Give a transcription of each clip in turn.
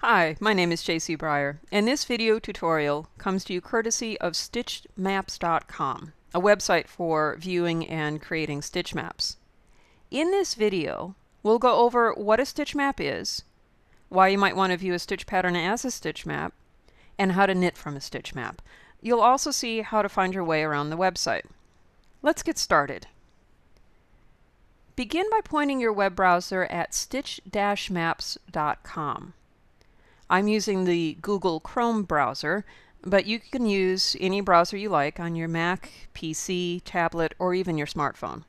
Hi, my name is JC Breyer, and this video tutorial comes to you courtesy of stitchedmaps.com, a website for viewing and creating stitch maps. In this video, we'll go over what a stitch map is, why you might want to view a stitch pattern as a stitch map, and how to knit from a stitch map. You'll also see how to find your way around the website. Let's get started. Begin by pointing your web browser at stitch-maps.com. I'm using the Google Chrome browser, but you can use any browser you like on your Mac, PC, tablet, or even your smartphone.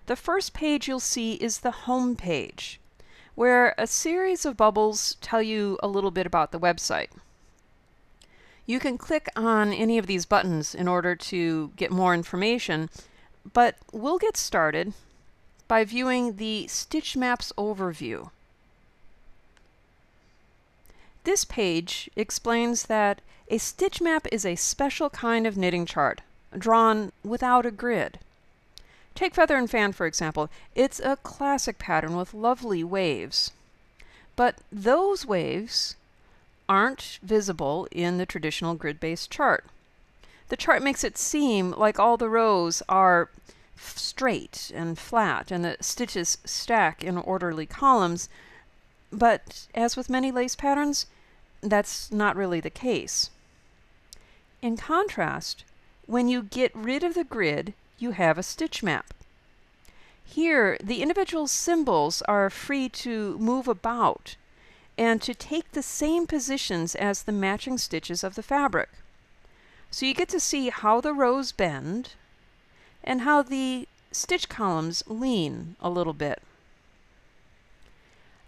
The first page you'll see is the home page, where a series of bubbles tell you a little bit about the website. You can click on any of these buttons in order to get more information, but we'll get started by viewing the Stitch Maps overview. This page explains that a stitch map is a special kind of knitting chart, drawn without a grid. Take Feather and Fan, for example. It's a classic pattern with lovely waves. But those waves aren't visible in the traditional grid-based chart. The chart makes it seem like all the rows are straight and flat, and the stitches stack in orderly columns. But as with many lace patterns, that's not really the case. In contrast, when you get rid of the grid, you have a stitch map. Here, the individual symbols are free to move about and to take the same positions as the matching stitches of the fabric. So you get to see how the rows bend and how the stitch columns lean a little bit.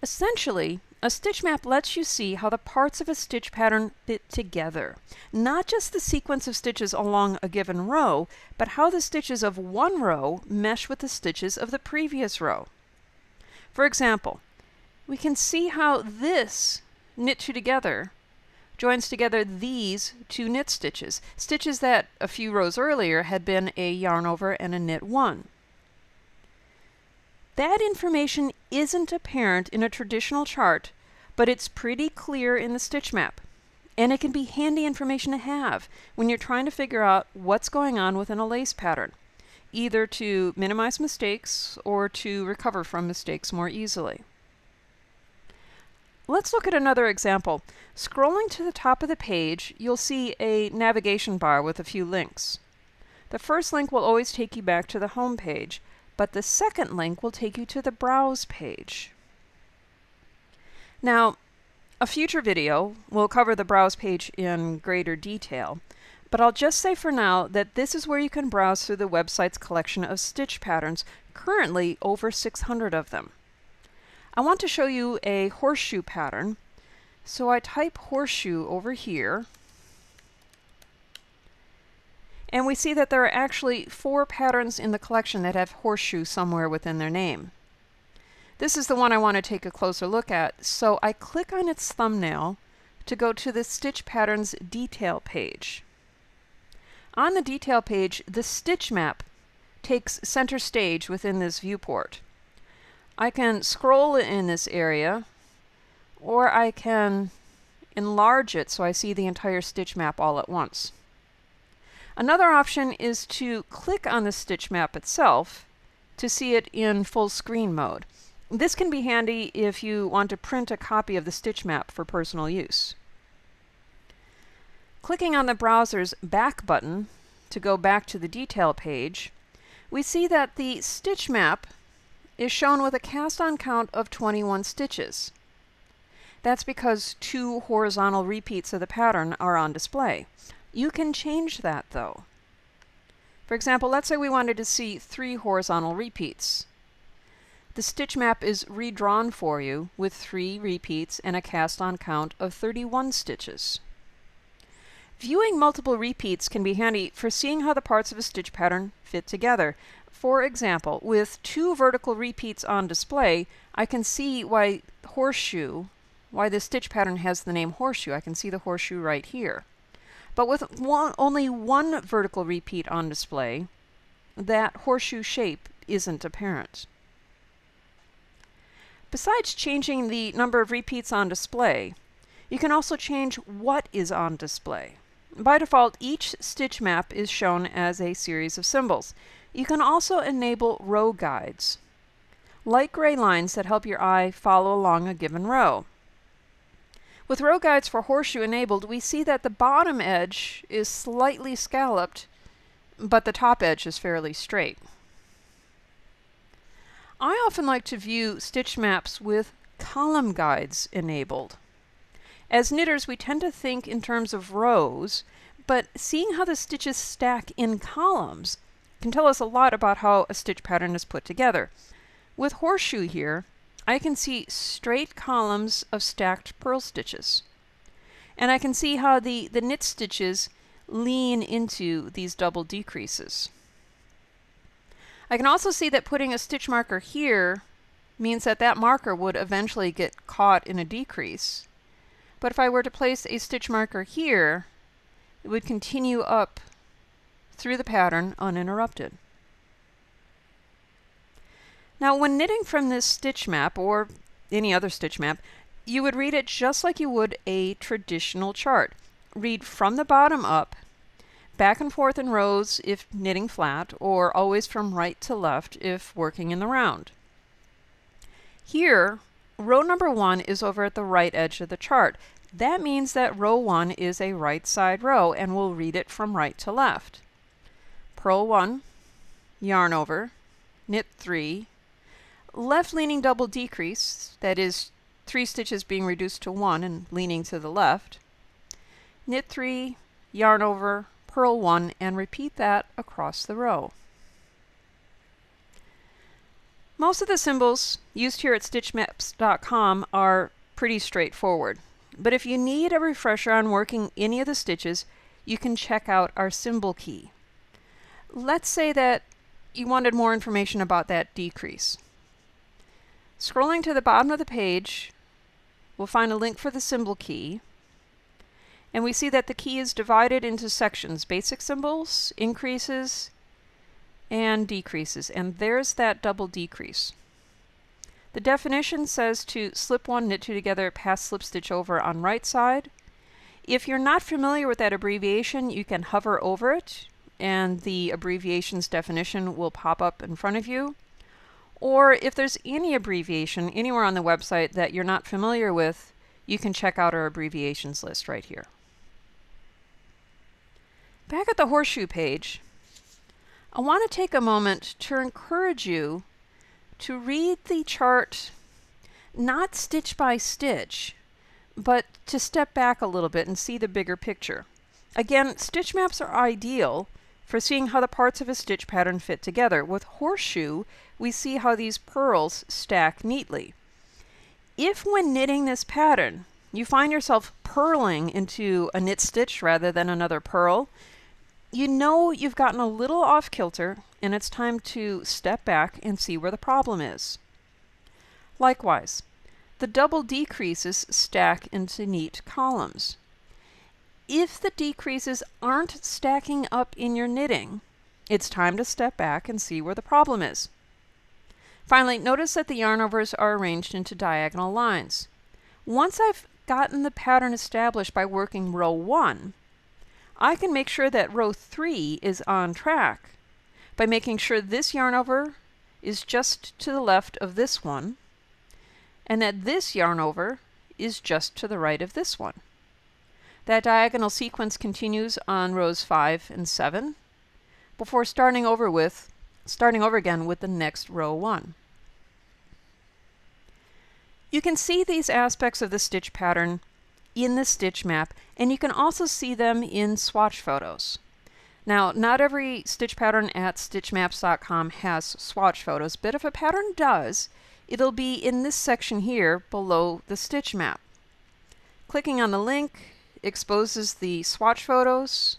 Essentially, a stitch map lets you see how the parts of a stitch pattern fit together. Not just the sequence of stitches along a given row, but how the stitches of one row mesh with the stitches of the previous row. For example, we can see how this knit two together joins together these two knit stitches, stitches that a few rows earlier had been a yarn over and a knit one. That information isn't apparent in a traditional chart, but it's pretty clear in the stitch map. And it can be handy information to have when you're trying to figure out what's going on within a lace pattern, either to minimize mistakes or to recover from mistakes more easily. Let's look at another example. Scrolling to the top of the page, you'll see a navigation bar with a few links. The first link will always take you back to the home page, but the second link will take you to the Browse page. Now, a future video will cover the Browse page in greater detail, but I'll just say for now that this is where you can browse through the website's collection of stitch patterns, currently over 600 of them. I want to show you a horseshoe pattern, so I type horseshoe over here, and we see that there are actually 4 patterns in the collection that have horseshoe somewhere within their name. This is the one I want to take a closer look at, so I click on its thumbnail to go to the Stitch Patterns Detail page. On the Detail page, the stitch map takes center stage within this viewport. I can scroll in this area, or I can enlarge it so I see the entire stitch map all at once. Another option is to click on the stitch map itself to see it in full screen mode. This can be handy if you want to print a copy of the stitch map for personal use. Clicking on the browser's back button to go back to the detail page, we see that the stitch map is shown with a cast-on count of 21 stitches. That's because 2 horizontal repeats of the pattern are on display. You can change that though. For example, let's say we wanted to see 3 horizontal repeats. The stitch map is redrawn for you with 3 repeats and a cast-on count of 31 stitches. Viewing multiple repeats can be handy for seeing how the parts of a stitch pattern fit together. For example, with 2 vertical repeats on display, I can see why the stitch pattern has the name horseshoe. I can see the horseshoe right here. But with only 1 vertical repeat on display, that horseshoe shape isn't apparent. Besides changing the number of repeats on display, you can also change what is on display. By default, each stitch map is shown as a series of symbols. You can also enable row guides, light gray lines that help your eye follow along a given row. With row guides for Horseshoe enabled, we see that the bottom edge is slightly scalloped, but the top edge is fairly straight. I often like to view stitch maps with column guides enabled. As knitters, we tend to think in terms of rows, but seeing how the stitches stack in columns can tell us a lot about how a stitch pattern is put together. With Horseshoe here, I can see straight columns of stacked purl stitches. And I can see how the knit stitches lean into these double decreases. I can also see that putting a stitch marker here means that that marker would eventually get caught in a decrease. But if I were to place a stitch marker here, it would continue up through the pattern uninterrupted. Now, when knitting from this stitch map, or any other stitch map, you would read it just like you would a traditional chart. Read from the bottom up, back and forth in rows if knitting flat, or always from right to left if working in the round. Here, row number 1 is over at the right edge of the chart. That means that row 1 is a right side row, and we'll read it from right to left. Purl 1, yarn over, knit 3, left leaning double decrease, that is 3 stitches being reduced to 1 and leaning to the left, knit 3, yarn over, purl 1, and repeat that across the row. Most of the symbols used here at stitchmaps.com are pretty straightforward, but if you need a refresher on working any of the stitches, you can check out our symbol key. Let's say that you wanted more information about that decrease. Scrolling to the bottom of the page, we'll find a link for the symbol key, and we see that the key is divided into sections: basic symbols, increases, and decreases, and there's that double decrease. The definition says to slip 1, knit 2 together, pass slip stitch over on right side. If you're not familiar with that abbreviation, you can hover over it and the abbreviation's definition will pop up in front of you. Or if there's any abbreviation anywhere on the website that you're not familiar with, you can check out our abbreviations list right here. Back at the Horseshoe page, I want to take a moment to encourage you to read the chart not stitch by stitch, but to step back a little bit and see the bigger picture. Again, stitch maps are ideal for seeing how the parts of a stitch pattern fit together. With Horseshoe, we see how these purls stack neatly. If when knitting this pattern, you find yourself purling into a knit stitch rather than another purl, you know you've gotten a little off kilter and it's time to step back and see where the problem is. Likewise, the double decreases stack into neat columns. If the decreases aren't stacking up in your knitting, it's time to step back and see where the problem is. Finally, notice that the yarn overs are arranged into diagonal lines. Once I've gotten the pattern established by working row 1, I can make sure that row 3 is on track by making sure this yarn over is just to the left of this one, and that this yarn over is just to the right of this one. That diagonal sequence continues on rows 5 and 7 before starting over again with the next row 1. You can see these aspects of the stitch pattern in the stitch map, and you can also see them in swatch photos. Now, not every stitch pattern at stitchmaps.com has swatch photos, but if a pattern does, it'll be in this section here below the stitch map. Clicking on the link exposes the swatch photos,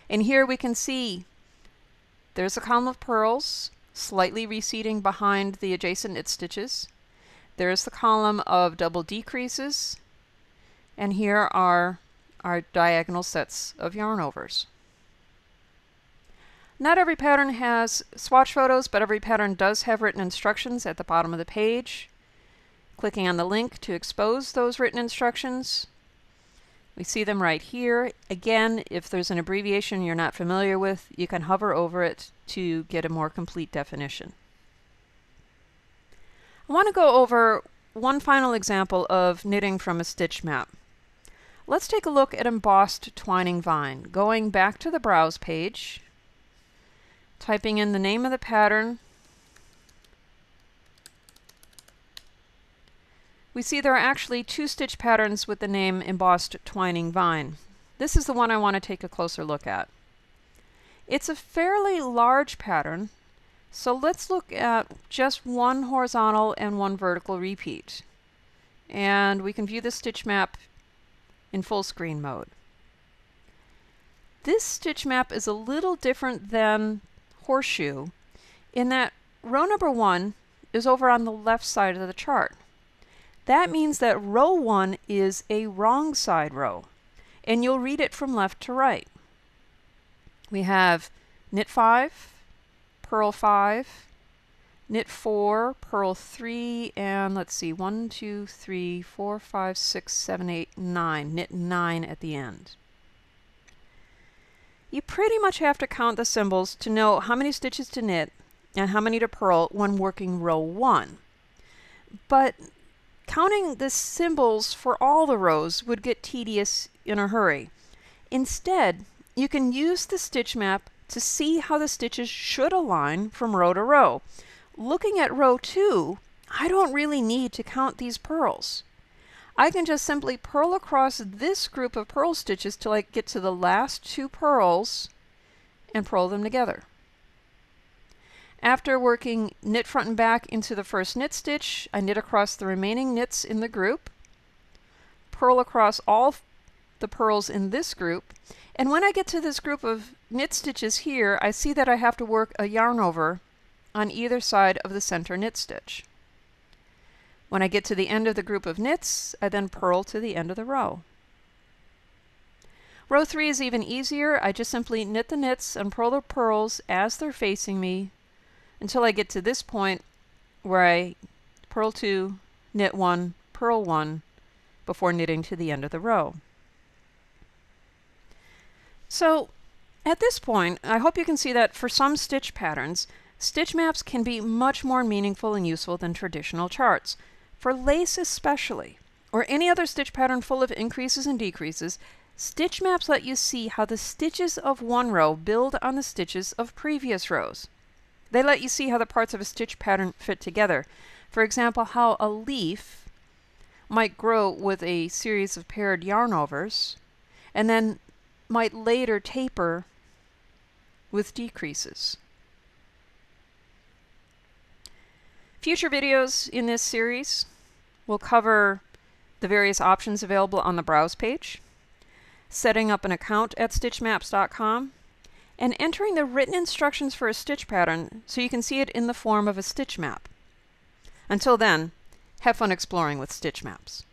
and here we can see there's a column of purls slightly receding behind the adjacent knit stitches. There's the column of double decreases, and here are our diagonal sets of yarn overs. Not every pattern has swatch photos, but every pattern does have written instructions at the bottom of the page. Clicking on the link to expose those written instructions. We see them right here. Again, if there's an abbreviation you're not familiar with, you can hover over it to get a more complete definition. I want to go over one final example of knitting from a stitch map. Let's take a look at embossed twining vine. Going back to the browse page, typing in the name of the pattern, we see there are actually two stitch patterns with the name embossed twining vine. This is the one I want to take a closer look at. It's a fairly large pattern, so let's look at just one horizontal and one vertical repeat. And we can view the stitch map in full screen mode. This stitch map is a little different than Horseshoe in that row number 1 is over on the left side of the chart. That means that row 1 is a wrong side row, and you'll read it from left to right. We have knit 5, purl 5, knit 4, purl 3, and let's see, 1, 2, 3, 4, 5, 6, 7, 8, 9. Knit 9 at the end. You pretty much have to count the symbols to know how many stitches to knit and how many to purl when working row 1. But counting the symbols for all the rows would get tedious in a hurry. Instead, you can use the stitch map to see how the stitches should align from row to row. Looking at row 2, I don't really need to count these purls. I can just simply purl across this group of purl stitches till I get to the last 2 purls and purl them together. After working knit front and back into the first knit stitch, I knit across the remaining knits in the group, purl across all the purls in this group, and when I get to this group of knit stitches here, I see that I have to work a yarn over on either side of the center knit stitch. When I get to the end of the group of knits, I then purl to the end of the row. Row 3 is even easier. I just simply knit the knits and purl the purls as they're facing me until I get to this point where I purl 2, knit 1, purl 1 before knitting to the end of the row. So at this point, I hope you can see that for some stitch patterns, stitch maps can be much more meaningful and useful than traditional charts. For lace especially, or any other stitch pattern full of increases and decreases, stitch maps let you see how the stitches of one row build on the stitches of previous rows. They let you see how the parts of a stitch pattern fit together. For example, how a leaf might grow with a series of paired yarn overs, and then might later taper with decreases. Future videos in this series will cover the various options available on the browse page, setting up an account at stitchmaps.com, and entering the written instructions for a stitch pattern so you can see it in the form of a stitch map. Until then, have fun exploring with stitch maps.